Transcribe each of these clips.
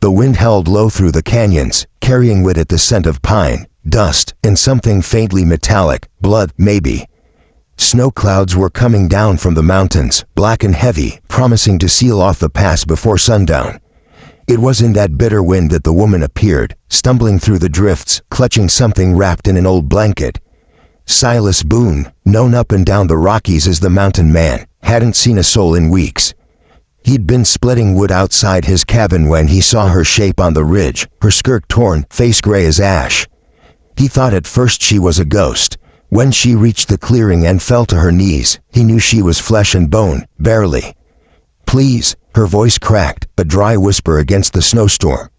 The wind howled low through the canyons, carrying with it the scent of pine, dust, and something faintly metallic, blood, maybe. Snow clouds were coming down from the mountains, black and heavy, promising to seal off the pass before sundown. It was in that bitter wind that the woman appeared, stumbling through the drifts, clutching something wrapped in an old blanket. Silas Boone, known up and down the Rockies as the Mountain Man, hadn't seen a soul in weeks. He'd been splitting wood outside his cabin when he saw her shape on the ridge, her skirt torn, face gray as ash. He thought at first she was a ghost. When she reached the clearing and fell to her knees, he knew she was flesh and bone, barely. "Please," her voice cracked, a dry whisper against the snowstorm.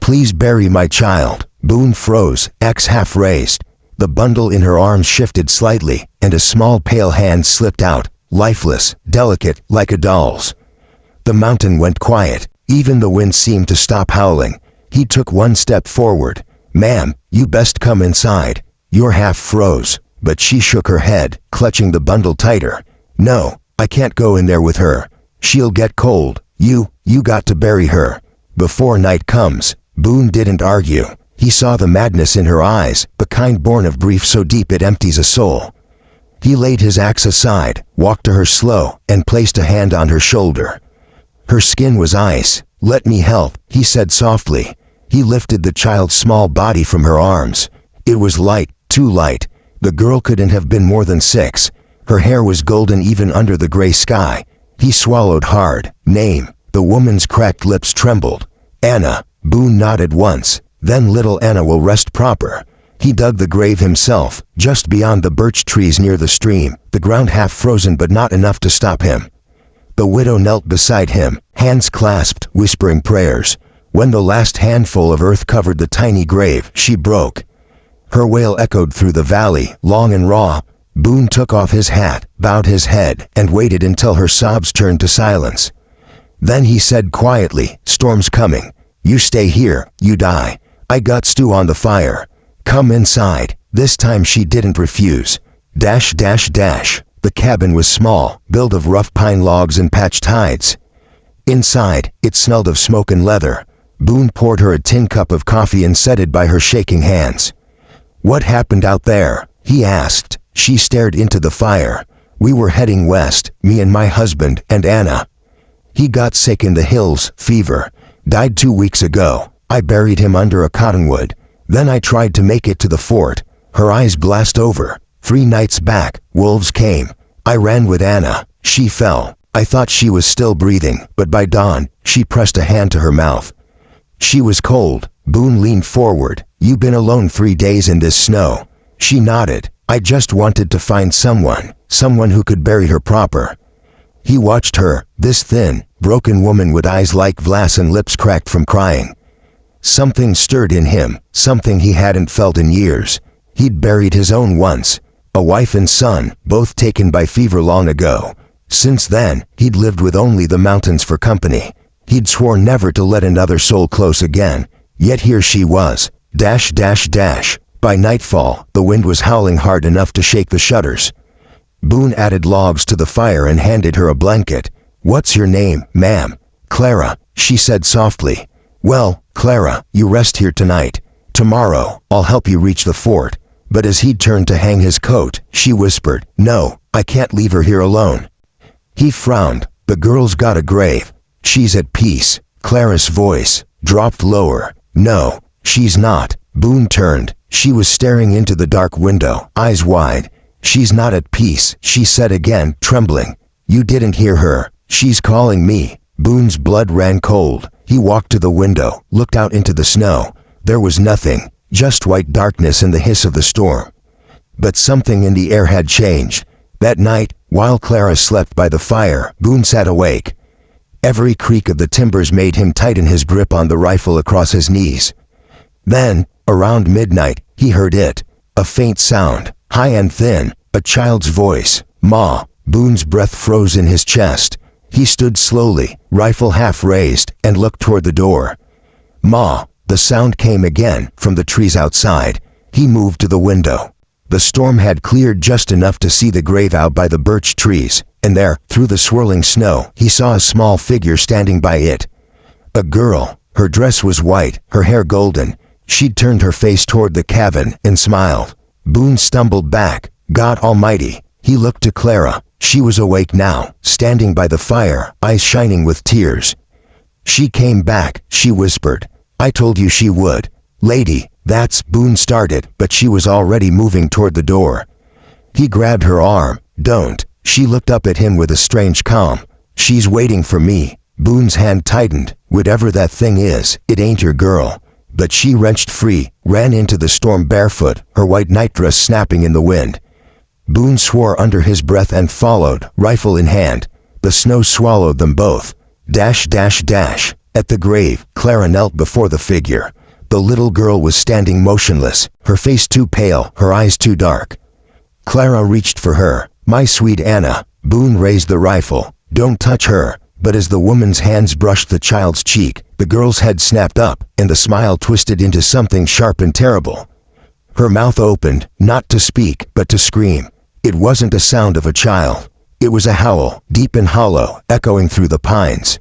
"Please bury my child." Boone froze, axe half raised. The bundle in her arms shifted slightly, and a small pale hand slipped out, lifeless, delicate, like a doll's. The mountain went quiet. Even the wind seemed to stop howling. He took one step forward. "Ma'am, you best come inside." You're half froze, but she shook her head, clutching the bundle tighter. "No, I can't go in there with her. She'll get cold. You got to bury her before night comes." Boone didn't argue. He saw the madness in her eyes, the kind born of grief so deep it empties a soul. He laid his axe aside, walked to her slow, and placed a hand on her shoulder. Her skin was ice. "Let me help," he said softly. He lifted the child's small body from her arms. It was light, too light. The girl couldn't have been more than 6. Her hair was golden even under the gray sky. He swallowed hard. "Name?" The woman's cracked lips trembled. "Anna." Boone nodded once. "Then little Anna will rest proper." He dug the grave himself, just beyond the birch trees near the stream, the ground half frozen but not enough to stop him. The widow knelt beside him, hands clasped, whispering prayers. When the last handful of earth covered the tiny grave, she broke. Her wail echoed through the valley, long and raw. Boone took off his hat, bowed his head, and waited until her sobs turned to silence. Then he said quietly, "Storm's coming. You stay here, you die. I got stew on the fire. Come inside." This time she didn't refuse. The cabin was small, built of rough pine logs and patched hides. Inside, it smelled of smoke and leather. Boone poured her a tin cup of coffee and set it by her shaking hands. "What happened out there?" he asked. She stared into the fire. "We were heading west, me and my husband, and Anna. He got sick in the hills, fever. Died 2 weeks ago. I buried him under a cottonwood. Then I tried to make it to the fort." Her eyes glassed over. 3 nights back, wolves came. I ran with Anna. She fell. I thought she was still breathing, but by dawn, she pressed a hand to her mouth. She was cold." Boone leaned forward. "You been alone 3 days in this snow?" She nodded. "I just wanted to find someone who could bury her proper." He watched her, this thin, broken woman with eyes like glass and lips cracked from crying. Something stirred in him, something he hadn't felt in years. He'd buried his own once. A wife and son, both taken by fever long ago. Since then, he'd lived with only the mountains for company. He'd sworn never to let another soul close again. Yet here she was. By nightfall, the wind was howling hard enough to shake the shutters. Boone added logs to the fire and handed her a blanket. "What's your name, ma'am?" "Clara," she said softly. "Well, Clara, you rest here tonight. Tomorrow, I'll help you reach the fort." But as he turned to hang his coat, she whispered, "No, I can't leave her here alone." He frowned. "The girl's got a grave. She's at peace." Clara's voice dropped lower. "No, she's not." Boone turned. She was staring into the dark window, eyes wide. "She's not at peace," she said again, trembling. "You didn't hear her. She's calling me." Boone's blood ran cold. He walked to the window, looked out into the snow. There was nothing, just white darkness and the hiss of the storm. But something in the air had changed. That night, while Clara slept by the fire, Boone sat awake. Every creak of the timbers made him tighten his grip on the rifle across his knees. Then, around midnight, he heard it. A faint sound, high and thin, a child's voice. "Ma." Boone's breath froze in his chest. He stood slowly, rifle half raised, and looked toward the door. "Ma." The sound came again, from the trees outside. He moved to the window. The storm had cleared just enough to see the grave out by the birch trees, and there, through the swirling snow, he saw a small figure standing by it. A girl, Her dress was white, her hair golden. She'd turned her face toward the cabin and smiled. Boone stumbled back. God Almighty! He looked to Clara. She was awake now, standing by the fire, eyes shining with tears. "She came back," she whispered. "I told you she would." "Lady, that's..." Boone started, but she was already moving toward the door. He grabbed her arm. "Don't." She looked up at him with a strange calm. "She's waiting for me." Boone's hand tightened. "Whatever that thing is, it ain't your girl." But she wrenched free, ran into the storm barefoot, her white nightdress snapping in the wind. Boone swore under his breath and followed, rifle in hand. The snow swallowed them both. Dash, dash, dash. At the grave, Clara knelt before the figure. The little girl was standing motionless, her face too pale, her eyes too dark. Clara reached for her. "My sweet Anna." Boone raised the rifle. "Don't touch her." But as the woman's hands brushed the child's cheek, the girl's head snapped up, and the smile twisted into something sharp and terrible. Her mouth opened, not to speak, but to scream. It wasn't a sound of a child. It was a howl, deep and hollow, echoing through the pines.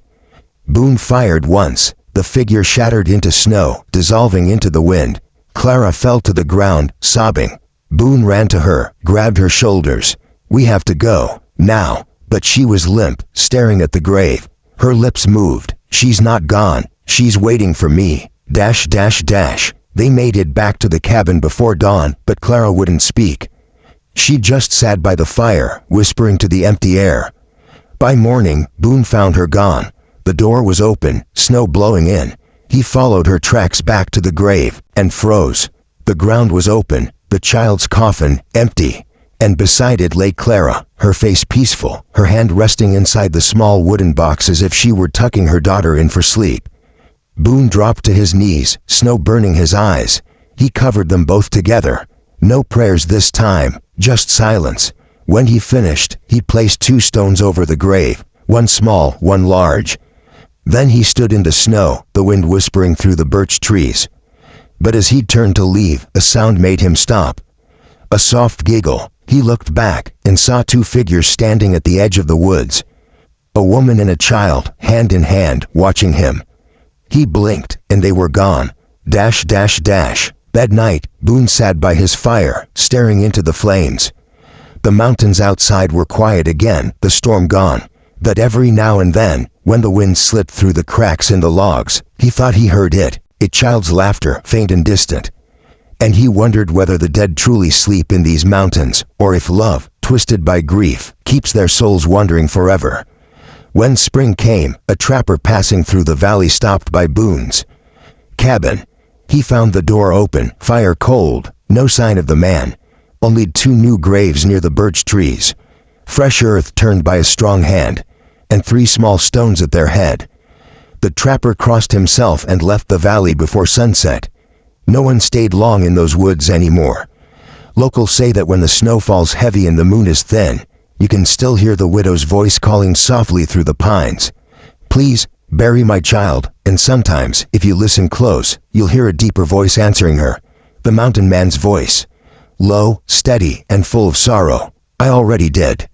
Boone fired once. The figure shattered into snow, dissolving into the wind. Clara fell to the ground, sobbing. Boone ran to her, grabbed her shoulders. "We have to go, now." But she was limp, staring at the grave. Her lips moved. "She's not gone. She's waiting for me." Dash, dash, dash. They made it back to the cabin before dawn, but Clara wouldn't speak. She just sat by the fire, whispering to the empty air. By morning, Boone found her gone. The door was open, snow blowing in. He followed her tracks back to the grave, and froze. The ground was open, the child's coffin, empty. And beside it lay Clara, her face peaceful, her hand resting inside the small wooden box as if she were tucking her daughter in for sleep. Boone dropped to his knees, snow burning his eyes. He covered them both together. No prayers this time, just silence. When he finished, he placed 2 stones over the grave, one small, one large. Then he stood in the snow, the wind whispering through the birch trees. But as he turned to leave, a sound made him stop. A soft giggle. He looked back and saw 2 figures standing at the edge of the woods. A woman and a child, hand in hand, watching him. He blinked, and they were gone. Dash, dash, dash. That night, Boone sat by his fire, staring into the flames. The mountains outside were quiet again, the storm gone. But every now and then, when the wind slipped through the cracks in the logs, he thought he heard it, a child's laughter, faint and distant. And he wondered whether the dead truly sleep in these mountains, or if love, twisted by grief, keeps their souls wandering forever. When spring came, a trapper passing through the valley stopped by Boone's cabin. He found the door open, fire cold, no sign of the man. Only 2 new graves near the birch trees. Fresh earth turned by a strong hand, and 3 small stones at their head. The trapper crossed himself and left the valley before sunset. No one stayed long in those woods anymore. Locals say that when the snow falls heavy and the moon is thin, you can still hear the widow's voice calling softly through the pines. "Please, bury my child." And sometimes, if you listen close, you'll hear a deeper voice answering her. The mountain man's voice. Low, steady, and full of sorrow. "I already did."